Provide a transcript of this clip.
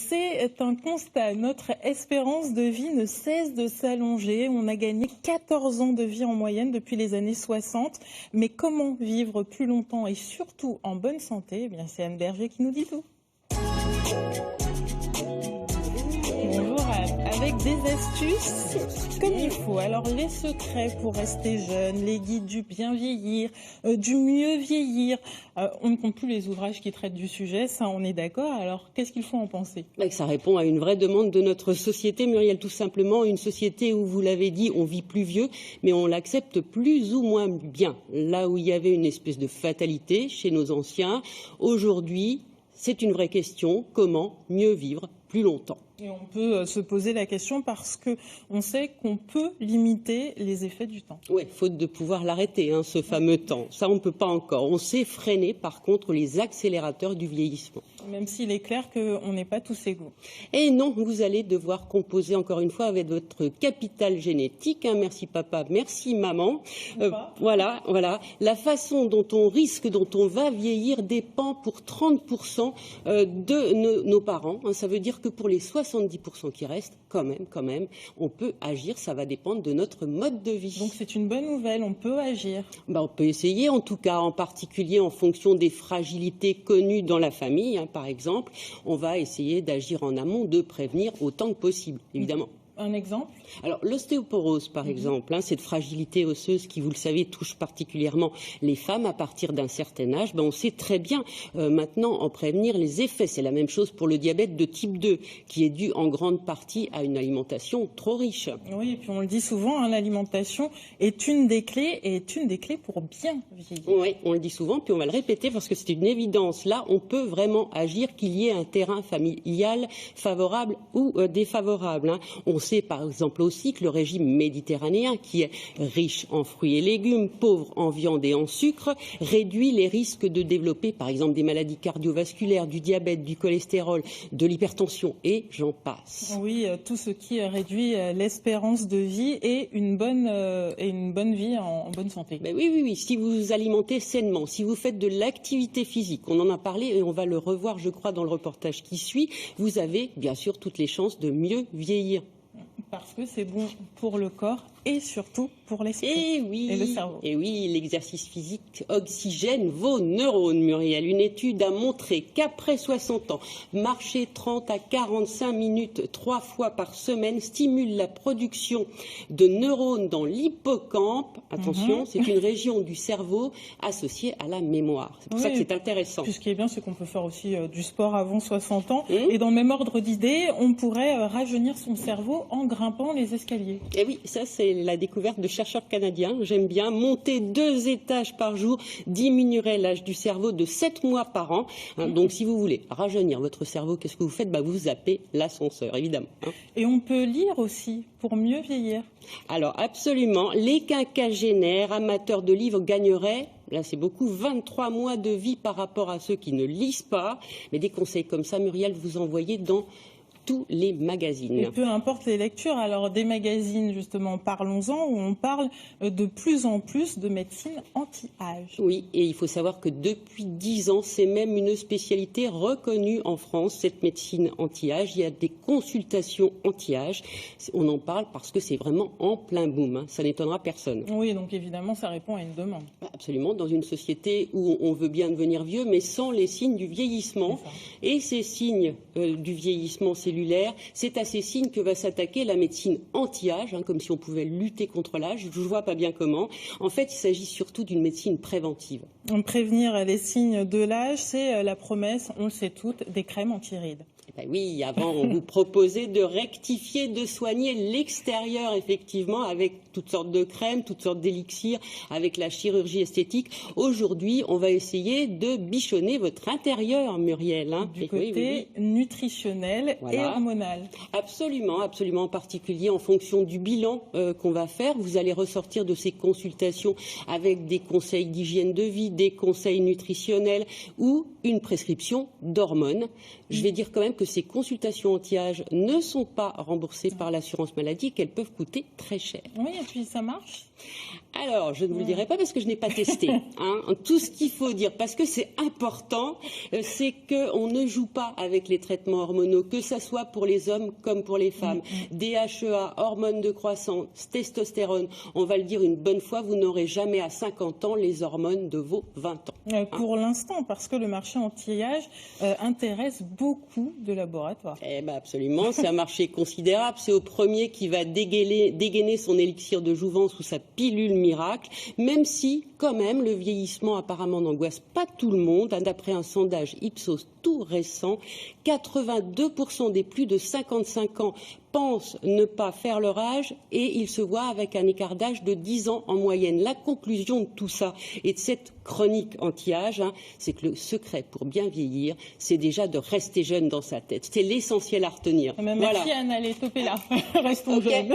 C'est un constat. Notre espérance de vie ne cesse de s'allonger. On a gagné 14 ans de vie en moyenne depuis les années 60. Mais comment vivre plus longtemps et surtout en bonne santé? Eh bien, c'est Anne Berger qui nous dit tout. Bonjour Anne, avec des astuces comme il faut. Alors les secrets pour rester jeune, les guides du bien vieillir, du mieux vieillir. On ne compte plus les ouvrages qui traitent du sujet, ça on est d'accord. Alors qu'est-ce qu'il faut en penser? Ça répond à une vraie demande de notre société, Muriel, tout simplement. Une société où, vous l'avez dit, on vit plus vieux, mais on l'accepte plus ou moins bien. Là où il y avait une espèce de fatalité chez nos anciens, aujourd'hui, c'est une vraie question. Comment mieux vivre plus longtemps? Et on peut se poser la question parce qu'on sait qu'on peut limiter les effets du temps. Oui, faute de pouvoir l'arrêter, ce fameux temps. Ça, on ne peut pas encore. On sait freiner, par contre, les accélérateurs du vieillissement. Même s'il est clair qu'on n'est pas tous égaux. Et non, vous allez devoir composer, encore une fois, avec votre capital génétique. Merci papa, merci maman. Voilà. La façon dont on risque, dont on va vieillir dépend pour 30% de nos parents. Ça veut dire que pour les 70% qui restent, quand même, on peut agir, ça va dépendre de notre mode de vie. Donc c'est une bonne nouvelle, on peut agir. On peut essayer, en tout cas, en particulier en fonction des fragilités connues dans la famille, par exemple. On va essayer d'agir en amont, de prévenir autant que possible, évidemment. Un exemple? Alors, l'ostéoporose, par exemple, cette fragilité osseuse qui, vous le savez, touche particulièrement les femmes à partir d'un certain âge, on sait très bien maintenant en prévenir les effets. C'est la même chose pour le diabète de type 2, qui est dû en grande partie à une alimentation trop riche. Oui, et puis on le dit souvent, l'alimentation est une des clés pour bien vieillir. Oui, on le dit souvent, puis on va le répéter parce que c'est une évidence. Là, on peut vraiment agir, qu'il y ait un terrain familial favorable ou défavorable. On sait par exemple aussi que le régime méditerranéen, qui est riche en fruits et légumes, pauvre en viande et en sucre, réduit les risques de développer par exemple des maladies cardiovasculaires, du diabète, du cholestérol, de l'hypertension et j'en passe. Oui, tout ce qui réduit l'espérance de vie et une bonne vie en bonne santé. Oui, si vous vous alimentez sainement, si vous faites de l'activité physique, on en a parlé et on va le revoir je crois dans le reportage qui suit, vous avez bien sûr toutes les chances de mieux vieillir. Parce que c'est bon pour le corps et surtout pour l'esprit et le cerveau. Et oui, l'exercice physique oxygène vos neurones, Muriel. Une étude a montré qu'après 60 ans, marcher 30 à 45 minutes 3 fois par semaine stimule la production de neurones dans l'hippocampe. Attention, c'est une région du cerveau associée à la mémoire. C'est pour ça que c'est intéressant. Puis ce qui est bien, c'est qu'on peut faire aussi du sport avant 60 ans. Et dans le même ordre d'idées, on pourrait rajeunir son cerveau en grimpant les escaliers. Et oui, ça c'est la découverte de chercheurs canadiens. J'aime bien. Monter 2 étages par jour diminuerait l'âge du cerveau de 7 mois par an. Donc si vous voulez rajeunir votre cerveau, qu'est-ce que vous faites? Vous zappez l'ascenseur, évidemment. Et on peut lire aussi pour mieux vieillir. Alors absolument. Les quinquagénaires amateurs de livres gagneraient, là c'est beaucoup, 23 mois de vie par rapport à ceux qui ne lisent pas. Mais des conseils comme ça, Muriel, vous envoyez dans tous les magazines. Et peu importe les lectures, alors des magazines justement, parlons-en, où on parle de plus en plus de médecine anti-âge. Oui, et il faut savoir que depuis 10 ans, c'est même une spécialité reconnue en France, cette médecine anti-âge. Il y a des consultations anti-âge. On en parle parce que c'est vraiment en plein boom. Ça n'étonnera personne. Oui, donc évidemment, ça répond à une demande. Absolument, dans une société où on veut bien devenir vieux, mais sans les signes du vieillissement. Et ces signes du vieillissement cellulaire, c'est à ces signes que va s'attaquer la médecine anti-âge, comme si on pouvait lutter contre l'âge. Je ne vois pas bien comment. En fait, il s'agit surtout d'une médecine préventive. Prévenir les signes de l'âge, c'est la promesse, on le sait toutes, des crèmes anti-rides. Oui, avant, on vous proposait de rectifier, de soigner l'extérieur, effectivement, avec toutes sortes de crèmes, toutes sortes d'élixirs, avec la chirurgie esthétique. Aujourd'hui, on va essayer de bichonner votre intérieur, Muriel. Du côté nutritionnel et hormonal. Absolument, en particulier en fonction du bilan qu'on va faire. Vous allez ressortir de ces consultations avec des conseils d'hygiène de vie, des conseils nutritionnels ou une prescription d'hormones. Je vais dire quand même que ces consultations anti-âge ne sont pas remboursées par l'assurance maladie, qu'elles peuvent coûter très cher. Oui, puis ça marche? Alors, je ne vous le dirai pas parce que je n'ai pas testé. Tout ce qu'il faut dire, parce que c'est important, c'est qu'on ne joue pas avec les traitements hormonaux, que ce soit pour les hommes comme pour les femmes. DHEA, hormones de croissance, testostérone. On va le dire une bonne fois, vous n'aurez jamais à 50 ans les hormones de vos 20 ans. Pour l'instant, parce que le marché anti-âge intéresse beaucoup de laboratoires. Eh ben absolument, c'est un marché considérable. C'est au premier qui va dégainer son élixir de jouvence ou sa pilule miracle, même si, quand même, le vieillissement apparemment n'angoisse pas tout le monde. D'après un sondage Ipsos tout récent, 82% des plus de 55 ans pensent ne pas faire leur âge et ils se voient avec un écart d'âge de 10 ans en moyenne. La conclusion de tout ça et de cette chronique anti-âge, c'est que le secret pour bien vieillir, c'est déjà de rester jeune dans sa tête. C'est l'essentiel à retenir. Merci Anne, allez, topez là. Restons jeunes.